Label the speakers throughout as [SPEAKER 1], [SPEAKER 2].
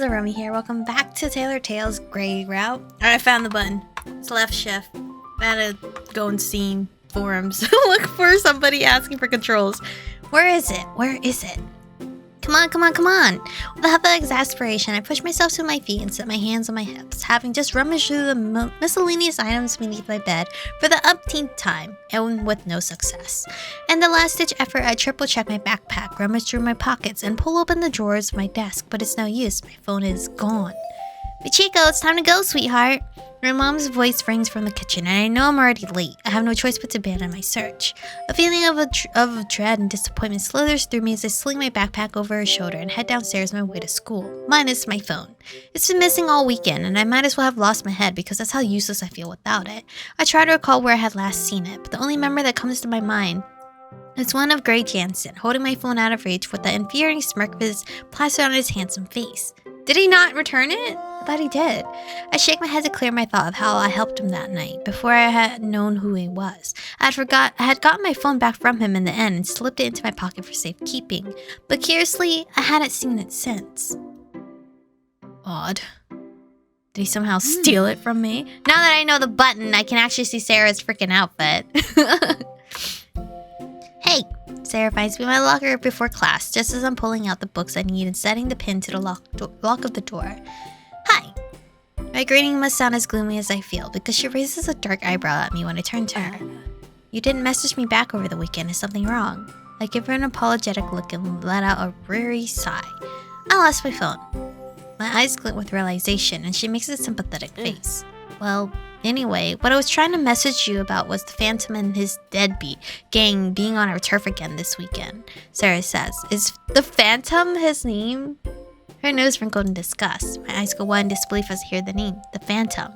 [SPEAKER 1] Aromie here. Welcome back to Tailor Tales Grey Route. Alright, I found the button. It's left shift. I had to go and see forums. Look for somebody asking for controls. Where is it? Where is it? Come on, come on, come on. With a huff of exasperation, I pushed myself to my feet and set my hands on my hips, having just rummaged through the miscellaneous items beneath my bed for the umpteenth time, and with no success. In the last-ditch effort, I triple-checked my backpack, rummaged through my pockets, and pulled open the drawers of my desk, but it's no use. My phone is gone. Michiko, it's time to go, sweetheart. My mom's voice rings from the kitchen, and I know I'm already late. I have no choice but to abandon my search. A feeling of dread and disappointment slithers through me as I sling my backpack over her shoulder and head downstairs on my way to school, minus my phone. It's been missing all weekend, and I might as well have lost my head because that's how useless I feel without it. I try to recall where I had last seen it, but the only memory that comes to my mind is one of Gray Jansen, holding my phone out of reach with the infuriating smirk of his plastered on his handsome face. Did he not return it? I thought he did. I shake my head to clear my thought of how I helped him that night, before I had known who he was. I had gotten my phone back from him in the end and slipped it into my pocket for safekeeping, but curiously, I hadn't seen it since. Odd. Did he somehow steal it from me? Now that I know the button, I can actually see Sarah's freaking outfit. Hey! Sarah finds me in my locker before class, just as I'm pulling out the books I need and setting the pin to the lock of the door. Hi! My greeting must sound as gloomy as I feel, because she raises a dark eyebrow at me when I turn to her. You didn't message me back over the weekend. Is something wrong? I give her an apologetic look and let out a weary sigh. I lost my phone. My eyes glint with realization, and she makes a sympathetic face. Well, anyway, what I was trying to message you about was the Phantom and his deadbeat gang being on our turf again this weekend, Sarah says. Is the Phantom his name? Her nose wrinkled in disgust. My eyes go wide in disbelief as I hear the name, the Phantom.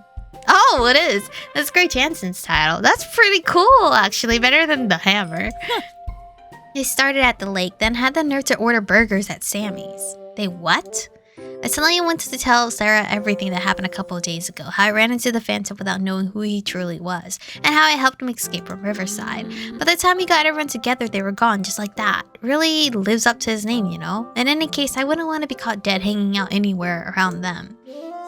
[SPEAKER 1] Oh, it is! That's Gray Jansen's title. That's pretty cool, actually. Better than the Hammer. They started at the lake, then had the nerve to order burgers at Sammy's. They what? I suddenly wanted to tell Sarah everything that happened a couple of days ago, how I ran into the Phantom without knowing who he truly was, and how I helped him escape from Riverside. By the time he got everyone together, they were gone just like that. Really lives up to his name, you know? In any case, I wouldn't want to be caught dead hanging out anywhere around them.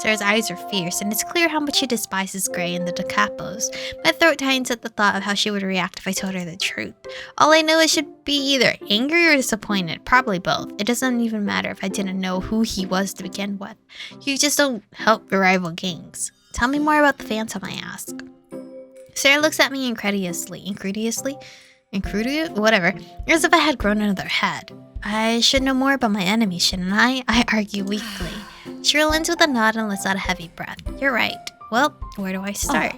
[SPEAKER 1] Sarah's eyes are fierce, and it's clear how much she despises Gray and the Da Capos. My throat tightens at the thought of how she would react if I told her the truth. All I know is she'd be either angry or disappointed, probably both. It doesn't even matter if I didn't know who he was to begin with. You just don't help your rival gangs. Tell me more about the Phantom, I ask. Sarah looks at me incredulously, whatever, as if I had grown another head. I should know more about my enemy, shouldn't I? I argue weakly. She relents with a nod and lets out a heavy breath. You're right. Well, where do I start?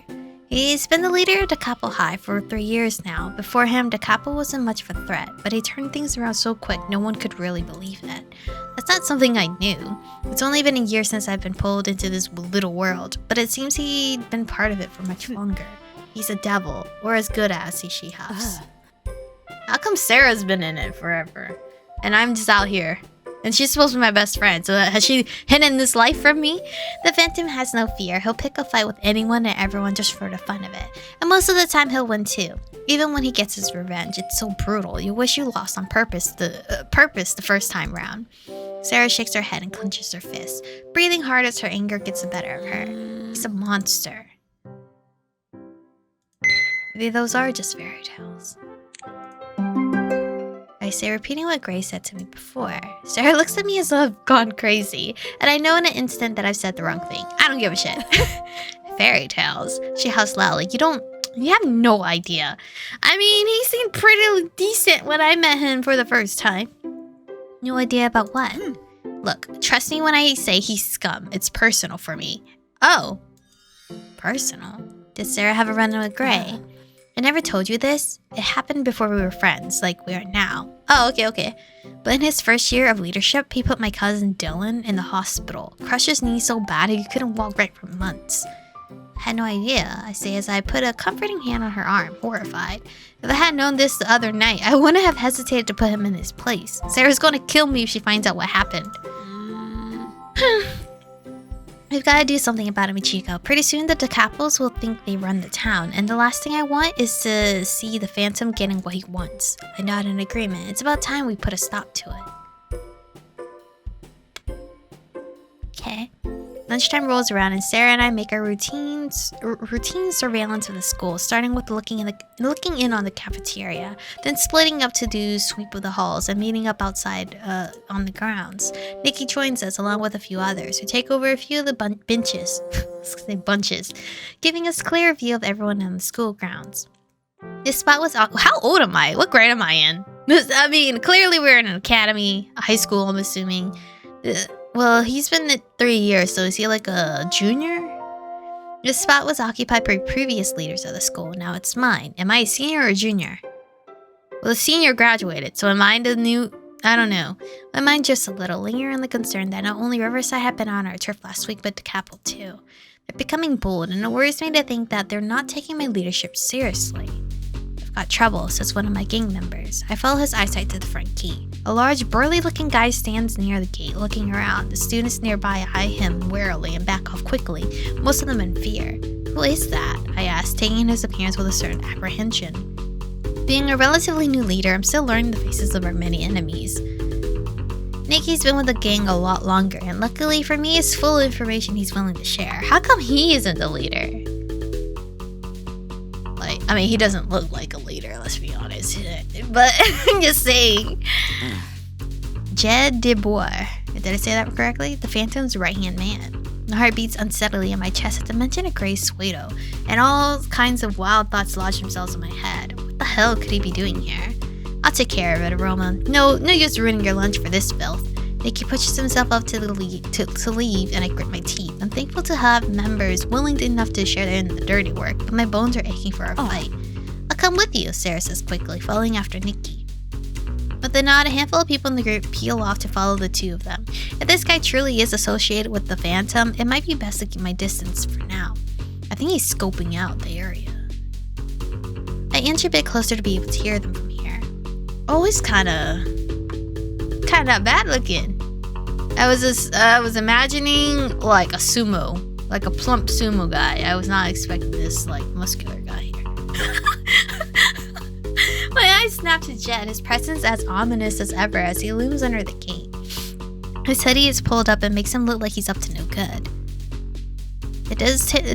[SPEAKER 1] He's been the leader of Da Capo High for 3 years now. Before him, Da Capo wasn't much of a threat, but he turned things around so quick no one could really believe it. That's not something I knew. It's only been a year since I've been pulled into this little world, but it seems he'd been part of it for much longer. He's a devil, or as good as she huffs. How come Sarah's been in it forever? And I'm just out here. And she's supposed to be my best friend, so has she hidden this life from me? The Phantom has no fear. He'll pick a fight with anyone and everyone just for the fun of it. And most of the time he'll win too. Even when he gets his revenge, it's so brutal. You wish you lost on purpose the first time round. Sarah shakes her head and clenches her fists, breathing hard as her anger gets the better of her. He's a monster. Maybe those are just fairy tales. I say, repeating what Gray said to me before. Sarah looks at me as though I've gone crazy, and I know in an instant that I've said the wrong thing. I don't give a shit. Fairy tales. She huffs loudly. You have no idea. I mean, he seemed pretty decent when I met him for the first time. No idea about what? Look, trust me when I say he's scum. It's personal for me. Oh. Personal? Did Sarah have a run-in with Gray? I never told you this. It happened before we were friends, like we are now. Oh, okay. But in his first year of leadership, he put my cousin Dylan in the hospital. Crushed his knee so bad he couldn't walk right for months. I had no idea, I say as I put a comforting hand on her arm, horrified. If I had known this the other night, I wouldn't have hesitated to put him in his place. Sarah's gonna kill me if she finds out what happened. We've got to do something about it, Michiko. Pretty soon the Da Capos will think they run the town, and the last thing I want is to see the Phantom getting what he wants. I nod in agreement. It's about time we put a stop to it. Lunchtime rolls around and Sarah and I make our routine surveillance of the school, starting with looking in on the cafeteria, then splitting up to do sweep of the halls and meeting up outside on the grounds. Nikki joins us along with a few others who take over a few of the bunches, giving us clear view of everyone on the school grounds. This spot was awkward. How old am I? What grade am I in? I mean, clearly we're in an academy, a high school, I'm assuming. Well, he's been at 3 years, so is he like a junior? This spot was occupied by previous leaders of the school. Now it's mine. Am I a senior or a junior? Well, the senior graduated, so am I the new... I don't know. My mind just a little, lingering on the concern that not only Riverside had been on our turf last week, but DeKalb too. They're becoming bold, and it worries me to think that they're not taking my leadership seriously. I've got trouble, says one of my gang members. I follow his eyesight to the front gate. A large, burly-looking guy stands near the gate, looking around. The students nearby eye him warily and back off quickly, most of them in fear. Who is that? I ask, taking his appearance with a certain apprehension. Being a relatively new leader, I'm still learning the faces of our many enemies. Nikki's been with the gang a lot longer, and luckily for me, it's full information he's willing to share. How come he isn't the leader? I mean, he doesn't look like a leader, let's be honest. But I'm just saying. Jed DeBoer. Did I say that correctly? The Phantom's right-hand man. My heart beats unsteadily in my chest at the mention of Gray's Suedo, and all kinds of wild thoughts lodge themselves in my head. What the hell could he be doing here? I'll take care of it, Aromie. No use ruining your lunch for this filth. Nicky pushes himself up to leave, and I grit my teeth. I'm thankful to have members willing enough to share in the dirty work, but my bones are aching for a fight. I'll come with you, Sarah says quickly, following after Nikki. With a nod, a handful of people in the group peel off to follow the two of them. If this guy truly is associated with the Phantom, it might be best to keep my distance for now. I think he's scoping out the area. I inch a bit closer to be able to hear them from here. Always kinda bad looking. I was imagining like a sumo, like a plump sumo guy. I was not expecting this like muscular guy here. My eyes snap to Jed, his presence as ominous as ever as he looms under the gate. His hoodie is pulled up and makes him look like he's up to no good. It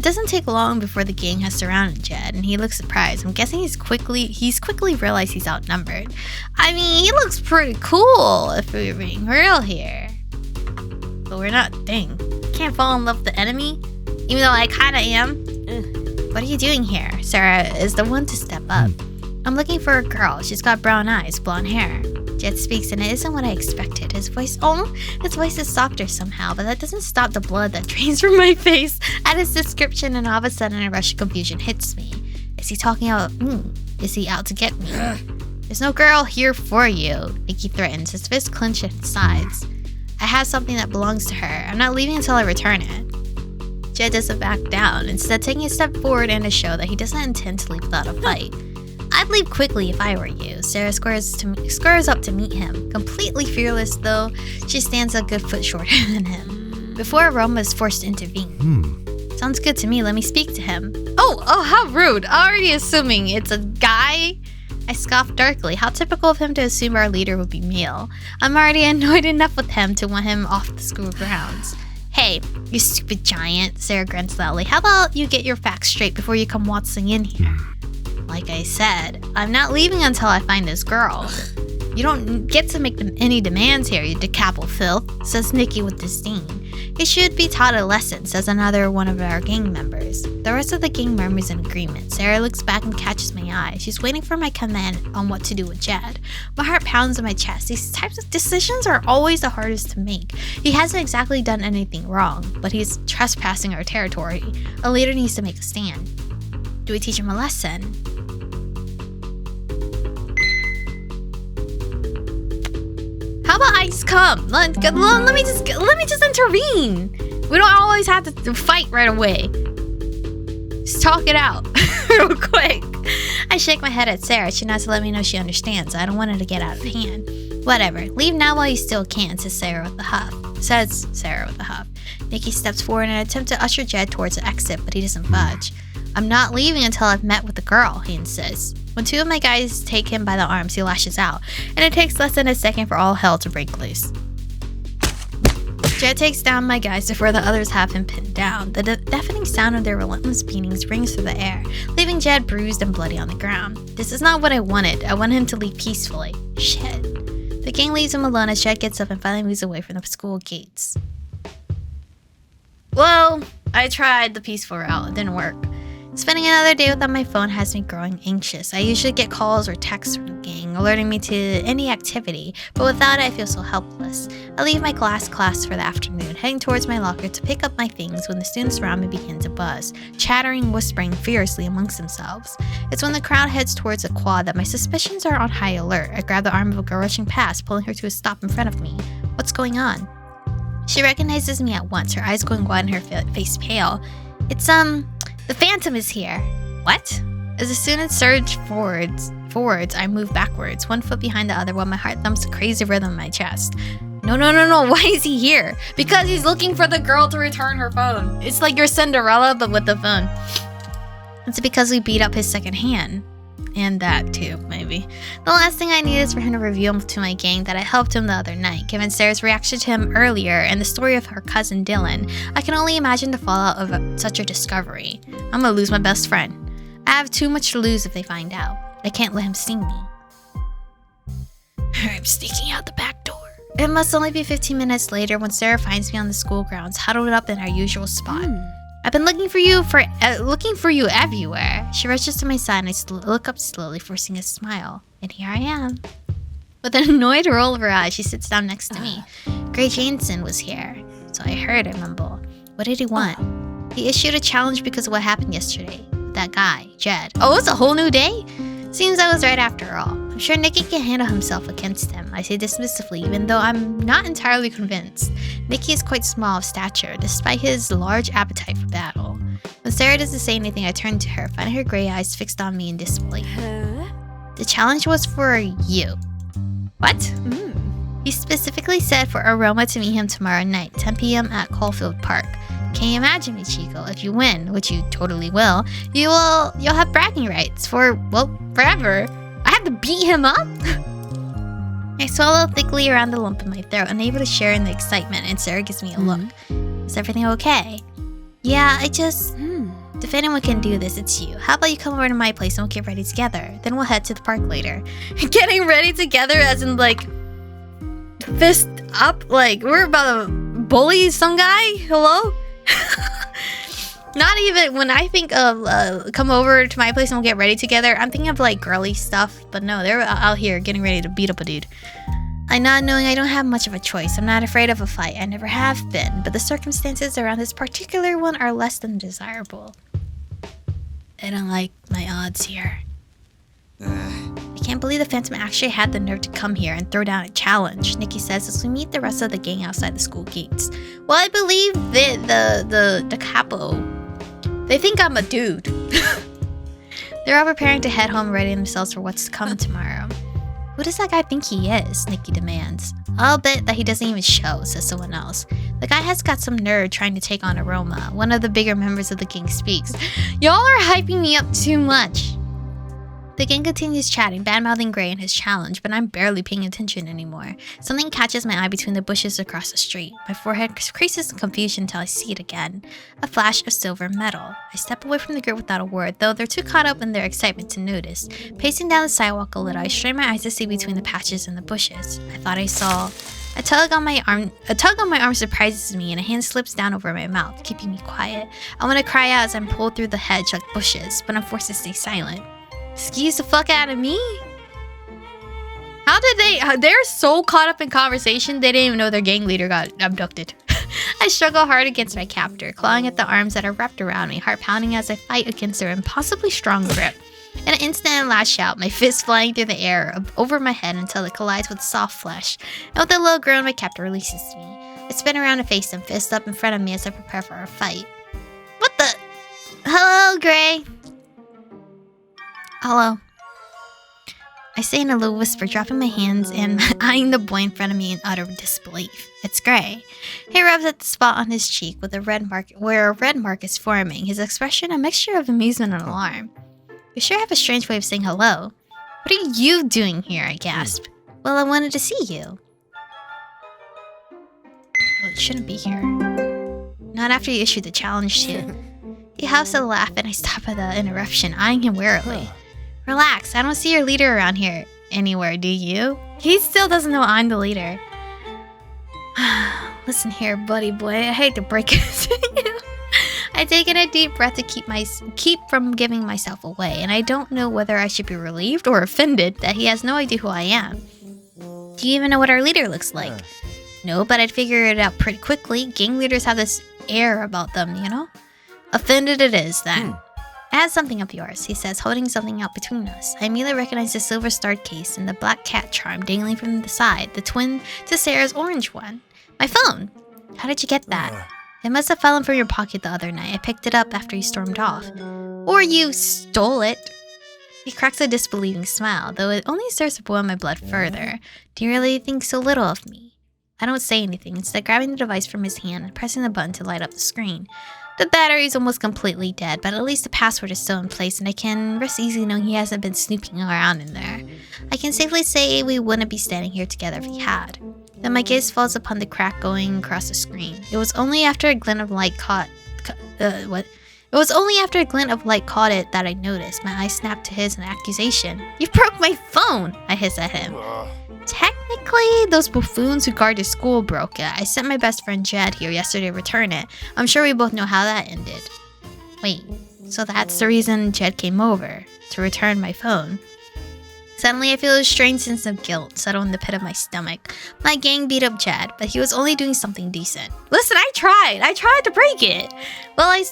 [SPEAKER 1] doesn't take long before the gang has surrounded Jed, and he looks surprised. I'm guessing he's quickly realized he's outnumbered. I mean, he looks pretty cool if we're being real here. But we're not. Dang. Can't fall in love with the enemy, even though I kinda am. Ugh. What are you doing here? Sarah is the one to step up. I'm looking for a girl. She's got brown eyes, blonde hair. Jed speaks, and it isn't what I expected. His voice is softer somehow, but that doesn't stop the blood that drains from my face at his description, and all of a sudden a rush of confusion hits me. Is he talking about Is he out to get me? There's no girl here for you, Nikki threatens, his fist clenched at his sides. I have something that belongs to her. I'm not leaving until I return it. Jed doesn't back down, instead taking a step forward and to show that he doesn't intend to leave without a fight. I'd leave quickly if I were you. Sarah squares up to meet him. Completely fearless, though, she stands a good foot shorter than him. Before Aromie is forced to intervene. Sounds good to me. Let me speak to him. Oh, how rude. Already assuming it's a guy? I scoff darkly. How typical of him to assume our leader would be male. I'm already annoyed enough with him to want him off the school grounds. Hey, you stupid giant, Sarah grunts loudly. How about you get your facts straight before you come waltzing in here? Like I said, I'm not leaving until I find this girl. You don't get to make any demands here, you DeKalb filth, says Nikki with disdain. He should be taught a lesson, says another one of our gang members. The rest of the gang murmurs in agreement. Sarah looks back and catches my eye. She's waiting for my command on what to do with Jed. My heart pounds in my chest. These types of decisions are always the hardest to make. He hasn't exactly done anything wrong, but he's trespassing our territory. A leader needs to make a stand. Do we teach him a lesson? How about I just come? Let me just intervene. We don't always have to fight right away. Just talk it out real quick. I shake my head at Sarah. She nods to let me know she understands. I don't want it to get out of hand. Whatever. Leave now while you still can, says Sarah with a huff. Nikki steps forward in an attempt to usher Jed towards the exit, but he doesn't budge. I'm not leaving until I've met with the girl, he insists. When two of my guys take him by the arms, he lashes out, and it takes less than a second for all hell to break loose. Jed takes down my guys before the others have him pinned down. The deafening sound of their relentless beatings rings through the air, leaving Jed bruised and bloody on the ground. This is not what I wanted. I wanted him to leave peacefully. Shit. The gang leaves him alone as Jed gets up and finally moves away from the school gates. Well, I tried the peaceful route. It didn't work. Spending another day without my phone has me growing anxious. I usually get calls or texts from the gang, alerting me to any activity, but without it I feel so helpless. I leave my class for the afternoon, heading towards my locker to pick up my things when the students around me begin to buzz, chattering, whispering furiously amongst themselves. It's when the crowd heads towards a quad that my suspicions are on high alert. I grab the arm of a girl rushing past, pulling her to a stop in front of me. What's going on? She recognizes me at once, her eyes going wide and her face pale. It's, the Phantom is here. What? As the students surge forwards, I move backwards, one foot behind the other while my heart thumps a crazy rhythm in my chest. No, why is he here? Because he's looking for the girl to return her phone. It's like your Cinderella, but with the phone. It's because we beat up his second hand. And that too, maybe. The last thing I need is for him to reveal to my gang that I helped him the other night. Given Sarah's reaction to him earlier and the story of her cousin Dylan, I can only imagine the fallout of such a discovery. I'm gonna lose my best friend. I have too much to lose if they find out. I can't let him see me. I'm sneaking out the back door. It must only be 15 minutes later when Sarah finds me on the school grounds, huddled up in our usual spot. I've been looking for you everywhere. She rushes to my side and I look up slowly, forcing a smile. And here I am. With an annoyed roll of her eyes, she sits down next to me. Gray Jameson was here. So I heard, I mumble. What did he want? He issued a challenge because of what happened yesterday. With that guy, Jed. Oh, it's a whole new day? Seems I was right after all. I'm sure Nicky can handle himself against him, I say dismissively, even though I'm not entirely convinced. Nicky is quite small of stature, despite his large appetite for battle. When Sarah doesn't say anything, I turn to her, finding her gray eyes fixed on me in disbelief. The challenge was for you. What? He specifically said for Aromie to meet him tomorrow night, 10 p.m. at Caulfield Park. Can you imagine me, Chico? If you win, which you totally will, you'll have bragging rights for, well, forever. I have to beat him up? I swallow thickly around the lump in my throat, unable to share in the excitement, and Sarah gives me a look. Is everything okay? Yeah, if anyone can do this, it's you. How about you come over to my place and we'll get ready together? Then we'll head to the park later. Getting ready together as in, like, fist up? Like, we're about to bully some guy? Hello? Not even when I think of come over to my place and we'll get ready together, I'm thinking of like girly stuff, but no, they're out here getting ready to beat up a dude. I nod knowing I don't have much of a choice. I'm not afraid of a fight, I never have been, but the circumstances around this particular one are less than desirable. I don't like my odds here. I can't believe the Phantom actually had the nerve to come here and throw down a challenge, Nicky says as we meet the rest of the gang outside the school gates. Well, I believe the capo. They think I'm a dude. They're all preparing to head home, readying themselves for what's to come tomorrow. Who does that guy think he is? Nicky demands. I'll bet that he doesn't even show, says someone else. The guy has got some nerd trying to take on Aromie. One of the bigger members of the gang speaks. Y'all are hyping me up too much. The gang continues chatting, bad-mouthing Gray and his challenge, but I'm barely paying attention anymore. Something catches my eye between the bushes across the street. My forehead creases in confusion until I see it again. A flash of silver metal. I step away from the group without a word, though they're too caught up in their excitement to notice. Pacing down the sidewalk a little, I strain my eyes to see between the patches and the bushes. I thought I saw... A tug on my arm surprises me and a hand slips down over my mouth, keeping me quiet. I want to cry out as I'm pulled through the hedge like bushes, but I'm forced to stay silent. Excuse the fuck out of me? How did they're so caught up in conversation they didn't even know their gang leader got abducted. I struggle hard against my captor, clawing at the arms that are wrapped around me, heart pounding as I fight against their impossibly strong grip. In an instant I lash out, my fist flying through the air over my head until it collides with soft flesh, and with a low groan my captor releases me. I spin around to face him, fist up in front of me as I prepare for a fight. What the? Hello, Gray. Hello. I say in a low whisper, dropping my hands and eyeing the boy in front of me in utter disbelief. It's Gray. He rubs at the spot on his cheek with a red mark, where a red mark is forming, his expression a mixture of amusement and alarm. You sure have a strange way of saying hello. What are you doing here? I gasp. Well, I wanted to see you. Well, it shouldn't be here. Not after you issued the challenge to. He huffs a laugh and I stop at the interruption, eyeing him warily. Relax, I don't see your leader around here anywhere, do you? He still doesn't know I'm the leader. Listen here, buddy boy, I hate to break it to you. I take in a deep breath to keep from giving myself away, and I don't know whether I should be relieved or offended that he has no idea who I am. Do you even know what our leader looks like? No, but I'd figure it out pretty quickly. Gang leaders have this air about them, you know? Offended it is, then. I had something of yours, he says, holding something out between us. I immediately recognize the silver starred case and the black cat charm dangling from the side, the twin to Sarah's orange one. My phone! How did you get that? It must have fallen from your pocket the other night. I picked it up after you stormed off. Or you stole it. He cracks a disbelieving smile, though it only serves to boil my blood further. Do you really think so little of me? I don't say anything, instead grabbing the device from his hand and pressing the button to light up the screen. The battery is almost completely dead, but at least the password is still in place and I can rest easy knowing he hasn't been snooping around in there. I can safely say we wouldn't be standing here together if he had. Then my gaze falls upon the crack going across the screen. It was only after a glint of light caught it that I noticed. My eyes snapped to his in accusation. You broke my phone! I hiss at him. Technically, those buffoons who guard the school broke it. I sent my best friend Jed here yesterday to return it. I'm sure we both know how that ended. Wait, so that's the reason Jed came over? To return my phone? Suddenly, I feel a strange sense of guilt settle in the pit of my stomach. My gang beat up Jed, but he was only doing something decent. Listen, I tried to break it! Well, I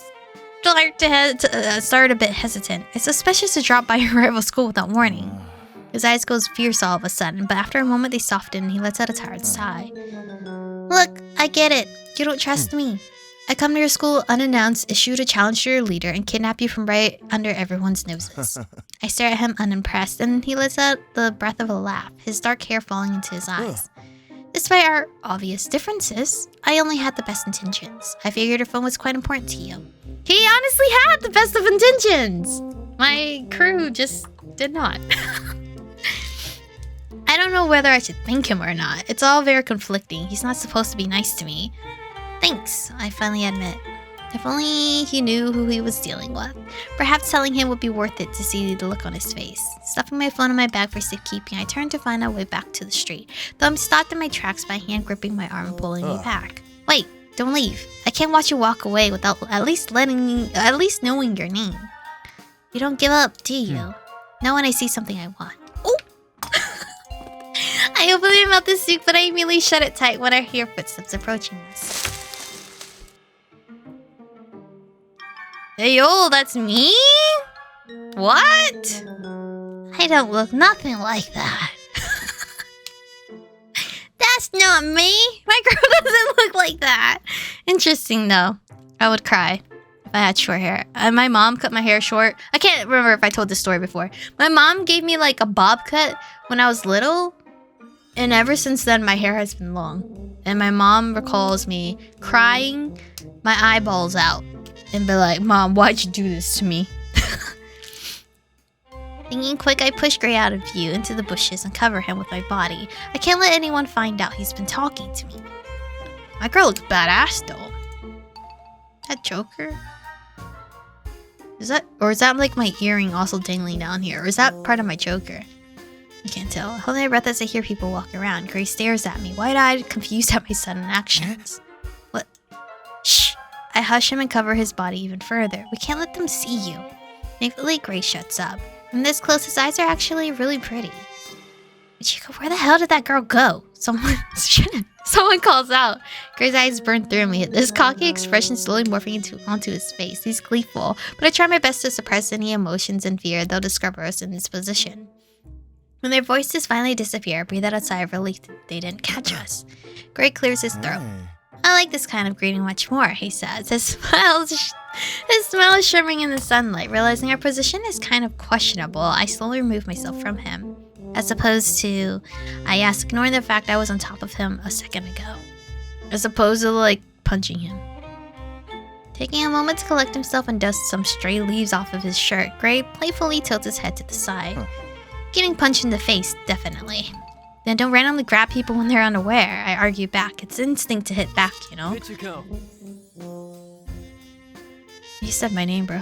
[SPEAKER 1] started a bit hesitant. It's suspicious to drop by your rival school without warning. His eyes goes fierce all of a sudden, but after a moment they soften and he lets out a tired sigh. Look, I get it. You don't trust me. I come to your school unannounced, issued a challenge to your leader, and kidnap you from right under everyone's noses. I stare at him unimpressed, and he lets out the breath of a laugh, his dark hair falling into his eyes. Despite our obvious differences, I only had the best intentions. I figured your phone was quite important to you. He honestly had the best of intentions! My crew just did not. I don't know whether I should thank him or not. It's all very conflicting. He's not supposed to be nice to me. Thanks, I finally admit. If only he knew who he was dealing with. Perhaps telling him would be worth it to see the look on his face. Stuffing my phone in my bag for safekeeping, I turn to find our way back to the street, though I'm stopped in my tracks by a hand gripping my arm and pulling me back. Wait, don't leave. I can't watch you walk away without at least knowing your name. You don't give up, do you? Not when I see something I want. Oh! I open my mouth to speak, but I immediately shut it tight when I hear footsteps approaching us. Hey yo, that's me? What? I don't look nothing like that. That's not me. My girl doesn't look like that. Interesting though. I would cry if I had short hair. My mom cut my hair short. I can't remember if I told this story before. My mom gave me like a bob cut when I was little. And ever since then, my hair has been long. And my mom recalls me crying my eyeballs out. And be like, Mom, why'd you do this to me? Thinking quick, I push Gray out of view into the bushes and cover him with my body. I can't let anyone find out he's been talking to me. My girl looks badass though. That choker? Is that like my earring also dangling down here? Or is that part of my choker? I can't tell. Holding my breath as I hear people walk around. Gray stares at me, wide-eyed, confused at my sudden actions. What? Shh! I hush him and cover his body even further. We can't let them see you. Thankfully, Gray shuts up. From this close, his eyes are actually really pretty. Chico, where the hell did that girl go? Someone calls out. Gray's eyes burn through me. This cocky expression slowly morphing onto his face. He's gleeful, but I try my best to suppress any emotions and fear they'll discover us in this position. When their voices finally disappear, I breathe out a sigh of relief that they didn't catch us. Gray clears his throat. I like this kind of greeting much more, he says. His smile is shimmering in the sunlight. Realizing our position is kind of questionable, I slowly remove myself from him. As opposed to, I ask, ignoring the fact I was on top of him a second ago. As opposed to, like, punching him. Taking a moment to collect himself and dust some stray leaves off of his shirt, Gray playfully tilts his head to the side. Getting punched in the face, definitely. Then don't randomly grab people when they're unaware. I argue back. It's instinct to hit back, you know? You said my name, bro.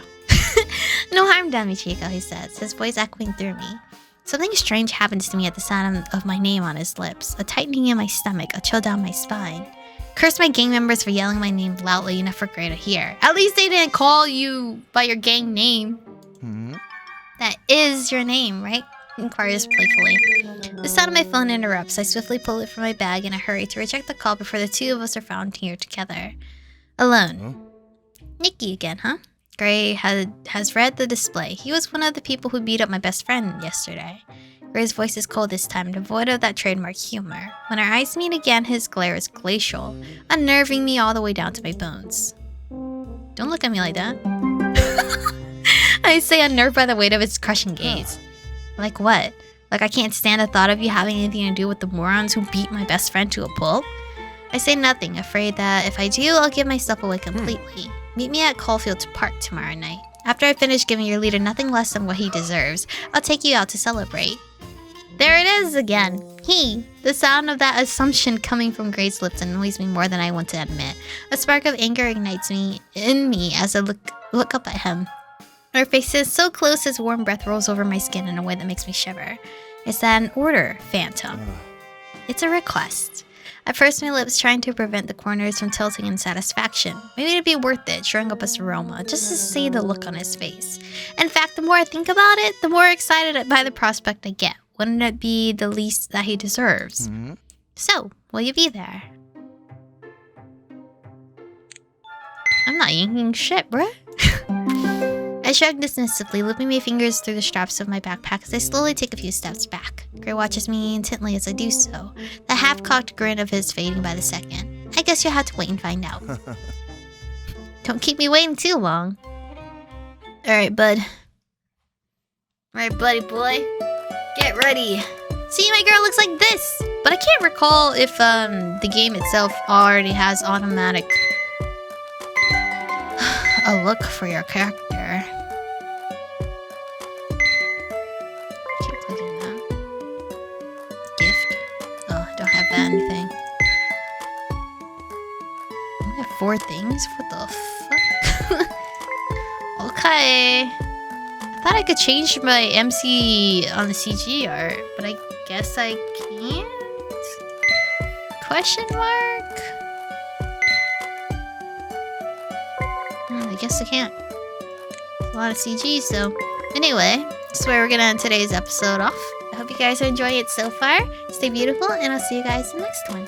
[SPEAKER 1] No harm done, Michiko, he says, his voice echoing through me. Something strange happens to me at the sound of my name on his lips. A tightening in my stomach, a chill down my spine. Curse my gang members for yelling my name loudly enough for Gray to hear. At least they didn't call you by your gang name. That is your name, right? Inquires playfully. The sound of my phone interrupts. I swiftly pull it from my bag in a hurry to reject the call before the two of us are found here together. Alone. Nikki again, huh? Gray has read the display. He was one of the people who beat up my best friend yesterday. Gray's voice is cold this time, devoid of that trademark humor. When our eyes meet again, his glare is glacial, unnerving me all the way down to my bones. Don't look at me like that. I say, unnerved by the weight of his crushing gaze. Like what? Like I can't stand the thought of you having anything to do with the morons who beat my best friend to a pulp? I say nothing, afraid that if I do, I'll give myself away completely. Meet me at Caulfield's Park tomorrow night. After I finish giving your leader nothing less than what he deserves, I'll take you out to celebrate. There it is again. He. The sound of that assumption coming from Gray's lips annoys me more than I want to admit. A spark of anger ignites in me as I look up at him. Our faces so close his warm breath rolls over my skin in a way that makes me shiver. Is that an order, Phantom? It's a request. I pursed my lips, trying to prevent the corners from tilting in satisfaction. Maybe it'd be worth it, showing up as Aroma, just to see the look on his face. In fact, the more I think about it, the more excited by the prospect I get. Wouldn't it be the least that he deserves? So, will you be there? I'm not yanking shit, bruh. I shrug dismissively, looping my fingers through the straps of my backpack as I slowly take a few steps back. Gray watches me intently as I do so, the half-cocked grin of his fading by the second. I guess you'll have to wait and find out. Don't keep me waiting too long. Alright, bud. Alright, buddy boy. Get ready. See, my girl looks like this! But I can't recall if the game itself already has automatic a look for your character. Keep clicking that. Gift. Oh, I don't have that anything. I have 4 things? What the fuck? Okay. I thought I could change my MC on the CG art, but I guess I can't? Question mark? I guess I can't. It's a lot of CG, so... Anyway, that's where we're gonna end today's episode off. I hope you guys are enjoying it so far. Stay beautiful, and I'll see you guys in the next one.